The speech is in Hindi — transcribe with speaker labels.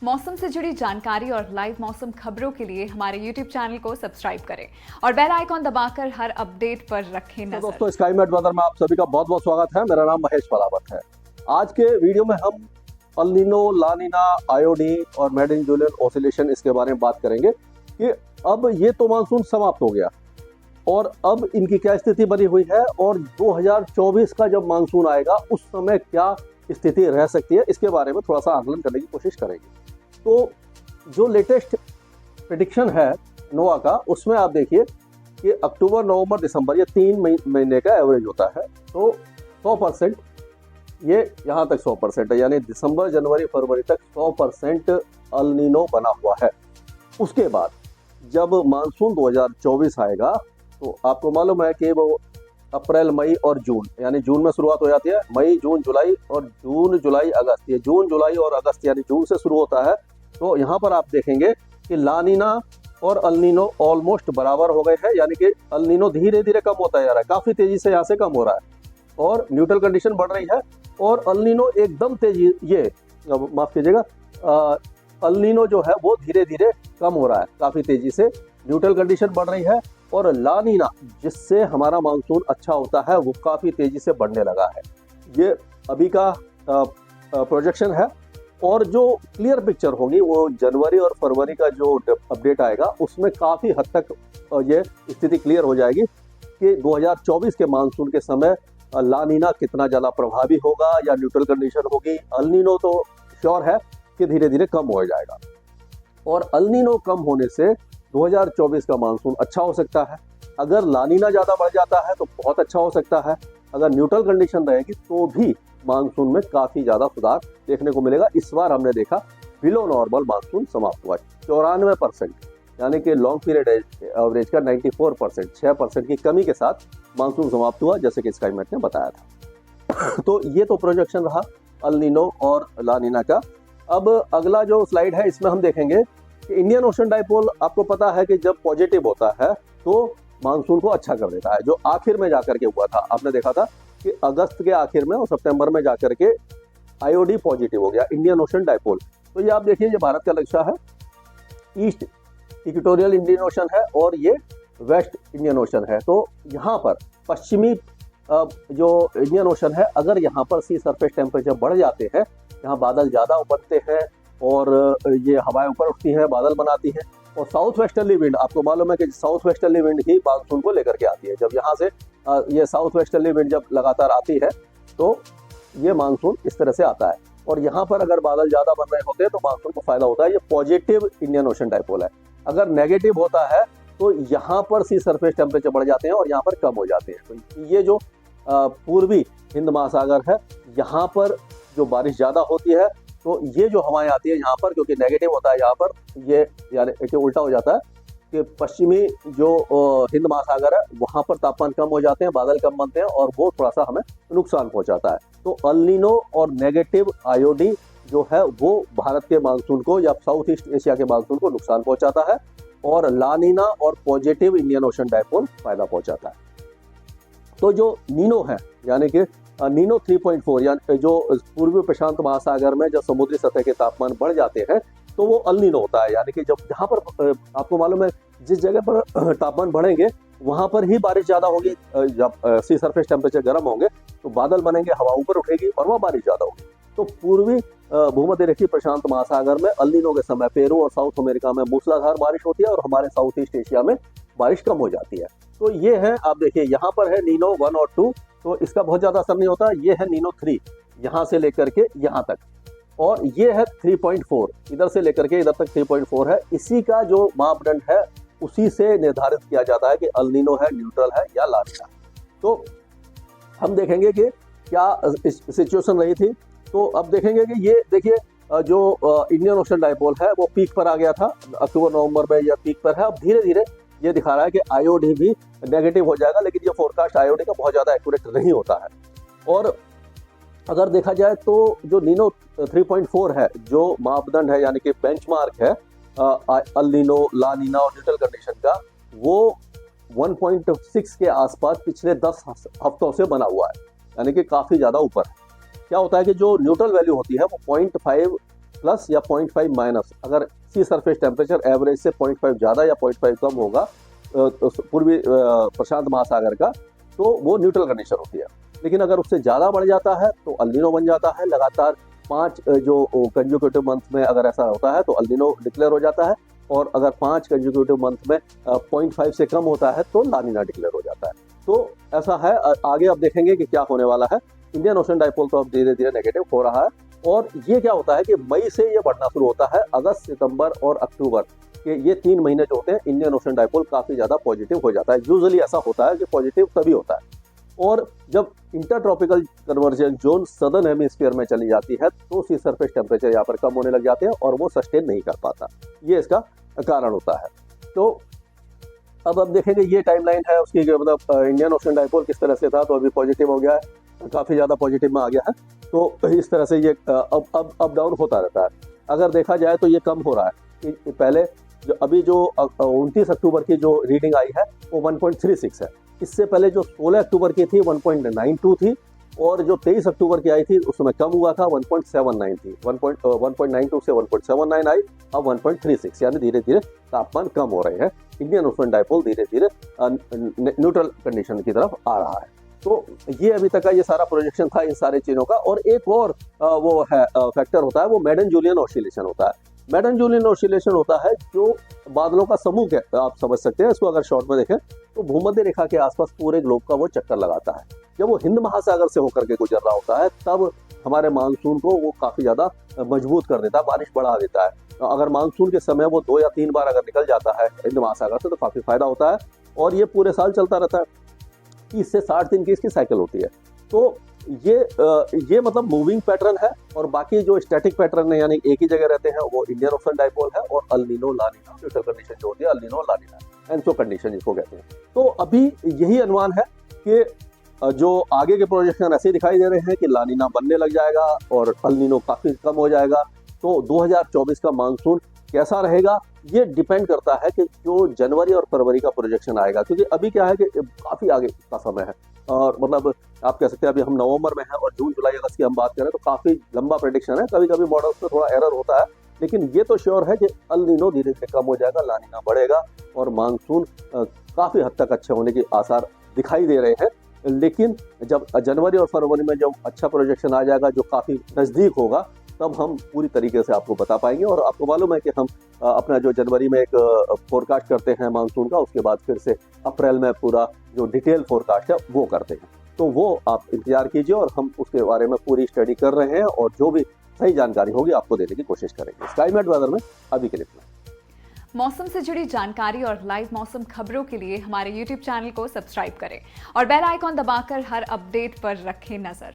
Speaker 1: मौसम से जुड़ी जानकारी और लाइव मौसम खबरों के लिए हमारे YouTube चैनल को सब्सक्राइब करें और बेल आइकॉन दबाकर हर अपडेट पर रखें नजर।
Speaker 2: दोस्तों, स्काईमेट वेदर में आप सभी का बहुत बहुत स्वागत है। मेरा नाम महेश पलावत है। आज के वीडियो में हम अल नीनो, ला नीना, आयोडी और मेड इन जूलियन ऑसिलेशन इसके बारे में बात करेंगे कि अब ये तो मानसून समाप्त हो गया और अब इनकी क्या स्थिति बनी हुई है और 2024 का जब मानसून आएगा उस समय क्या स्थिति रह सकती है, इसके बारे में थोड़ा सा आकलन करने की कोशिश करेंगे। तो जो लेटेस्ट प्रेडिक्शन है नोआ का, उसमें आप देखिए कि अक्टूबर, नवंबर, दिसंबर ये 3 महीने का एवरेज होता है। तो 100% ये यहाँ तक 100% है, यानी दिसंबर, जनवरी, फरवरी तक 100% अल नीनो बना हुआ है। उसके बाद जब मानसून 2024 आएगा तो आपको मालूम है कि वो अप्रैल, मई और जून, यानी जून में शुरुआत हो जाती है, मई, जून, जुलाई और जून, जुलाई, अगस्त, ये जून, जुलाई और अगस्त यानी जून से शुरू होता है। तो यहाँ पर आप देखेंगे कि ला नीना और अल नीनो ऑलमोस्ट बराबर हो गए हैं, यानी कि अल नीनो धीरे धीरे कम होता जा रहा है, काफी तेजी से यहाँ से कम हो रहा है और न्यूट्रल कंडीशन बढ़ रही है। और अल नीनो एकदम तेजी, ये माफ कीजिएगा, अल नीनो जो है वो धीरे धीरे कम हो रहा है, काफी तेजी से न्यूट्रल कंडीशन बढ़ रही है। और ला नीना, जिससे हमारा मानसून अच्छा होता है, वो काफी तेजी से बढ़ने लगा है। ये अभी का प्रोजेक्शन है और जो क्लियर पिक्चर होगी वो जनवरी और फरवरी का जो अपडेट आएगा उसमें काफी हद तक ये स्थिति क्लियर हो जाएगी कि 2024 के मानसून के समय ला नीना कितना ज्यादा प्रभावी होगा या न्यूट्रल कंडीशन होगी। अल नीनो तो श्योर है कि धीरे धीरे कम हो जाएगा और अल नीनो कम होने से 2024 का मानसून अच्छा हो सकता है। अगर ला नीना ज्यादा बढ़ जाता है तो बहुत अच्छा हो सकता है। अगर न्यूट्रल कंडीशन रहेगी तो भी मानसून में काफी ज्यादा सुधार देखने को मिलेगा। इस बार हमने देखा बिलो नॉर्मल मानसून समाप्त हुआ 94%, यानी कि लॉन्ग पीरियड एवरेज का 94%, 6% की कमी के साथ मानसून समाप्त हुआ, जैसे कि स्काईमेट ने बताया था। तो ये तो प्रोजेक्शन रहा अल नीनो और ला नीना का। अब अगला जो स्लाइड है इसमें हम देखेंगे कि इंडियन ओशन डाइपोल, आपको पता है कि जब पॉजिटिव होता है तो मानसून को अच्छा कर देता है। जो आखिर में जाकर के हुआ था, आपने देखा था कि अगस्त के आखिर में और सितंबर में जाकर के आईओडी पॉजिटिव हो गया, इंडियन ओशन डाइपोल। तो ये आप देखिए, ये भारत का नक्शा है, ईस्ट इक्वेटोरियल इंडियन ओशन है और ये वेस्ट इंडियन ओशन है। तो यहाँ पर पश्चिमी जो इंडियन ओशन है, अगर यहाँ पर सी सरफेस टेम्परेचर बढ़ जाते हैं, यहाँ बादल ज़्यादा बनते हैं और ये हवाएं ऊपर उठती हैं, बादल बनाती हैं। और साउथ वेस्टर्ली विंड, आपको मालूम है कि साउथ वेस्टर्ली विंड ही मानसून को लेकर के आती है। जब यहाँ से ये साउथ वेस्टर्ली विंड जब लगातार आती है तो ये मानसून इस तरह से आता है। और यहाँ पर अगर बादल ज़्यादा बन रहे होते हैं तो मानसून को फायदा होता है। ये पॉजिटिव इंडियन ओशन डाइपोल है। अगर नेगेटिव होता है तो यहाँ पर सी सरफेस टेम्परेचर बढ़ जाते हैं और यहाँ पर कम हो जाते हैं। तो ये जो पूर्वी हिंद महासागर है, यहाँ पर जो बारिश ज़्यादा होती है तो ये जो हवाएं आती है यहाँ पर, क्योंकि नेगेटिव होता है यहाँ पर, ये यानी एक उल्टा हो जाता है कि पश्चिमी जो हिंद महासागर है वहाँ पर तापमान कम हो जाते हैं, बादल कम बनते हैं और वो थोड़ा सा हमें नुकसान पहुँचाता है। तो अल नीनो और नेगेटिव आईओडी जो है वो भारत के मानसून को या साउथ ईस्ट एशिया के मानसून को नुकसान पहुँचाता है और ला नीना और पॉजिटिव इंडियन ओशन डाइपोल फायदा पहुँचाता है। तो जो नीनो है, यानी कि नीनो 3.4, यानी जो पूर्वी प्रशांत महासागर में जब समुद्री सतह के तापमान बढ़ जाते हैं तो वो अल नीनो होता है। यानी कि जब जहाँ पर आपको मालूम है जिस जगह पर तापमान बढ़ेंगे वहाँ पर ही बारिश ज़्यादा होगी। जब सी सरफेस टेम्परेचर गर्म होंगे तो बादल बनेंगे, हवा ऊपर उठेगी और वह बारिश ज़्यादा होगी। तो पूर्वी भूमध्य रेखीय प्रशांत महासागर में अल नीनो के समय पेरू और साउथ अमेरिका में मूसलाधार बारिश होती है और हमारे साउथ ईस्ट एशिया में बारिश कम हो जाती है। तो ये है, आप देखिए यहाँ पर है नीनो 1 और 2, तो इसका बहुत ज्यादा असर नहीं होता। ये है नीनो 3, यहाँ से लेकर के यहाँ तक, और ये है 3.4, इधर से लेकर के इधर तक 3.4 है। इसी का जो मापदंड है उसी से निर्धारित किया जाता है कि अल नीनो है, न्यूट्रल है या ला नीना। तो हम देखेंगे कि क्या सिचुएशन रही थी। तो अब देखेंगे कि ये देखिए जो इंडियन ओशन डाइपोल है वो पीक पर आ गया था अक्टूबर नवंबर में, यह पीक पर है। अब धीरे धीरे ये दिखा रहा है कि आईओडी भी नेगेटिव हो जाएगा, लेकिन ये फोरकास्ट आईओडी का बहुत ज़्यादा एक्यूरेट नहीं होता है। और अगर देखा जाए तो जो नीनो 3.4 है, जो मापदंड है यानी कि बेंचमार्क है अल नीनो, ला नीना और न्यूट्रल कंडीशन का, वो 1.6 के आसपास पिछले 10 हफ्तों से बना हुआ है, यानी कि काफ़ी ज़्यादा ऊपर है। क्या होता है कि जो न्यूट्रल वैल्यू होती है वो 0.5 प्लस या 0.5 माइनस, अगर सी सरफेस टेम्परेचर एवरेज से 0.5 ज़्यादा या 0.5 कम होगा तो पूर्वी प्रशांत महासागर का, तो वो न्यूट्रल कंडीशन होती है। लेकिन अगर उससे ज़्यादा बढ़ जाता है तो अल नीनो बन जाता है। लगातार 5 जो कंसेक्यूटिव मंथ में अगर ऐसा होता है तो अल नीनो डिक्लेयर हो जाता है, और अगर 5 कंसेक्यूटिव मंथ में 0.5 से कम होता है तो ला नीना डिक्लेयर हो जाता है। तो ऐसा है। आगे अब देखेंगे कि क्या होने वाला है। इंडियन ओशन डाइपोल तो अब धीरे धीरे नेगेटिव हो रहा है, और ये क्या होता है कि मई से ये बढ़ना शुरू होता है। अगस्त, सितंबर और अक्टूबर के ये 3 महीने जो होते हैं, इंडियन ओशन डाइपोल काफी ज्यादा पॉजिटिव हो जाता है। यूजुअली ऐसा होता है कि पॉजिटिव तभी होता है, और जब inter tropical convergence zone southern hemisphere में चली जाती है तो सी सरफेस टेम्परेचर यहाँ पर कम होने लग जाते हैं और वो सस्टेन नहीं कर पाता। ये इसका कारण होता है। तो अब देखेंगे ये टाइमलाइन है उसकी, मतलब इंडियन ओशन डाइपोल किस तरह से था, तो अभी पॉजिटिव हो गया है, काफी ज्यादा पॉजिटिव में आ गया है। तो इस तरह से ये अप डाउन होता रहता है। अगर देखा जाए तो ये कम हो रहा है। पहले जो अभी जो 29 अक्टूबर की जो रीडिंग आई है वो 1.36 है। इससे पहले जो 16 अक्टूबर की थी 1.92 थी, और जो 23 अक्टूबर की आई थी उसमें कम हुआ था, 1.79 थी। 1.92 से 1.79 आई, अब 1.36, यानी धीरे धीरे तापमान कम हो रहे हैं। इंडियन ओशन डाइपोल धीरे धीरे न्यूट्रल कंडीशन की तरफ आ रहा है। तो ये अभी तक का ये सारा प्रोजेक्शन था इन सारे चीजों का। और एक और वो है फैक्टर होता है, वो मेडन जूलियन ऑसिलेशन होता है। मेडन जूलियन ऑसिलेशन होता है जो बादलों का समूह है, आप समझ सकते हैं इसको। अगर शॉर्ट में देखें तो भूमध्य रेखा के आसपास पूरे ग्लोब का वो चक्कर लगाता है। जब वो हिंद महासागर से होकर के गुजर रहा होता है तब हमारे मानसून को वो काफी ज्यादा मजबूत कर देता है, बारिश बढ़ा देता है। अगर मानसून के समय वो 2 या 3 बार अगर निकल जाता है हिंद महासागर से तो काफी फायदा होता है, और ये पूरे साल चलता रहता है। 30 से 60 दिन की इसकी साइकिल होती है। तो ये मतलब मूविंग पैटर्न है, और बाकी जो स्टैटिक पैटर्न है यानी एक ही जगह रहते हैं वो इंडियन ओशन डाइपोल है, और अल नीनो ला नीना न्यूट्रल कंडीशन जो होती है, अल नीनो ला नीना एंसो कंडीशन जिसको कहते हैं। तो अभी यही अनुमान है कि जो आगे के प्रोजेक्शन ऐसे दिखाई दे रहे हैं कि ला नीना बनने लग जाएगा और अल नीनो काफी कम हो जाएगा। तो 2024 का मानसून कैसा रहेगा ये डिपेंड करता है कि जो जनवरी और फरवरी का प्रोजेक्शन आएगा, क्योंकि अभी क्या है कि काफी आगे का समय है, और मतलब आप कह सकते हैं अभी हम नवंबर में हैं और जून, जुलाई, अगस्त की हम बात करें तो काफी लंबा प्रेडिक्शन है। कभी कभी मॉडल्स में थोड़ा एरर होता है, लेकिन ये तो श्योर है कि अल नीनो धीरे धीरे कम हो जाएगा, ला नीना बढ़ेगा, और मानसून काफी हद तक अच्छे होने के आसार दिखाई दे रहे हैं। लेकिन जब जनवरी और फरवरी में जब अच्छा प्रोजेक्शन आ जाएगा जो काफी नजदीक होगा, तब हम पूरी तरीके से आपको बता पाएंगे। और आपको मालूम है कि हम अपना जो जनवरी में एक फोरकास्ट करते हैं मानसून का, उसके बाद फिर से अप्रैल में पूरा जो डिटेल फोरकास्ट है वो करते हैं। तो वो आप इंतजार कीजिए, और हम उसके बारे में पूरी स्टडी कर रहे हैं, और जो भी सही जानकारी होगी आपको देने की कोशिश करेंगे। स्काईमेट वेदर में अभी के लिए
Speaker 1: मौसम से जुड़ी जानकारी और लाइव मौसम खबरों के लिए हमारे YouTube चैनल को सब्सक्राइब करें और बेल आइकॉन दबाकर हर अपडेट पर रखें नजर।